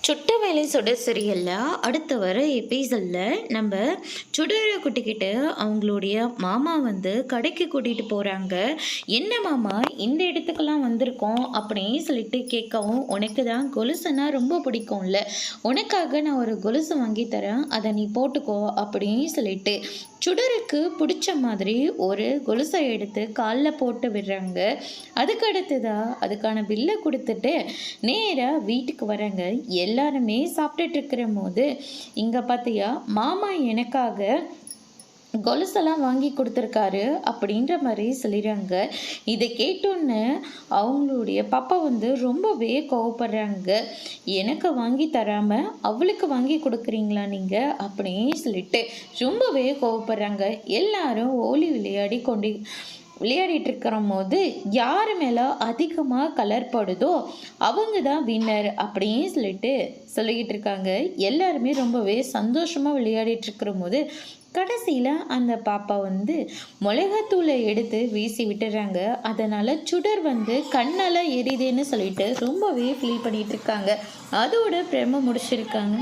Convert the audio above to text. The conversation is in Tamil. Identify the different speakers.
Speaker 1: சுட்ட வேலை சுட சீரியல்ல அடுத்து வர எபிசோடில் நம்ம சுடர குட்டிக்கிட்ட அவங்களுடைய மாமா வந்து கடைக்கு கூட்டிகிட்டு போகிறாங்க. என்ன மாமா இந்த இடத்துக்கெல்லாம் வந்திருக்கோம் அப்படின்னு சொல்லிட்டு கேட்கவும், உனக்கு தான் கொலுசுன்னா ரொம்ப பிடிக்கும்ல, உனக்காக நான் ஒரு கொலுசு வாங்கி தரேன், அதை நீ போட்டுக்கோ அப்படின்னு சொல்லிட்டு சுடருக்கு பிடிச்ச மாதிரி ஒரு கொலுசை எடுத்து காலில் போட்டு விடுறாங்க. அதுக்கு அடுத்ததாக அதுக்கான பில்லை கொடுத்துட்டு நேராக வீட்டுக்கு வராங்க. எல்லாருமே சாப்பிட்டுட்டு இருக்கிற போது இங்கே பார்த்தியா மாமா எனக்காக கொலுசெல்லாம் வாங்கி கொடுத்துருக்காரு அப்படின்ற மாதிரி சொல்லிடுறாங்க. இதை கேட்டோன்னு அவங்களுடைய பாப்பா வந்து ரொம்பவே கோவப்படுறாங்க. எனக்கு வாங்கி தராமல் அவளுக்கு வாங்கி கொடுக்குறீங்களா நீங்கள் அப்படின்னு சொல்லிட்டு ரொம்பவே கோவப்படுறாங்க. எல்லாரும் ஓலி விளையாடிட்டு இருக்கிற போது யார் மேலே அதிகமாக கலர் படுதோ அவங்க தான் வின்னர் அப்படின்னு சொல்லிக்கிட்டு இருக்காங்க. எல்லாருமே ரொம்பவே சந்தோஷமாக விளையாடிட்டு இருக்கிற போது கடைசியில் அந்த பாப்பா வந்து மிளகாத்தூளை எடுத்து வீசி விட்டுறாங்க. அதனால் சுடர் வந்து கண்ணெல்லாம் எரியுதுன்னு சொல்லிட்டு ரொம்பவே ஃபீல் பண்ணிகிட்டு இருக்காங்க. அதோட பிரம்ம முடிச்சிருக்காங்க.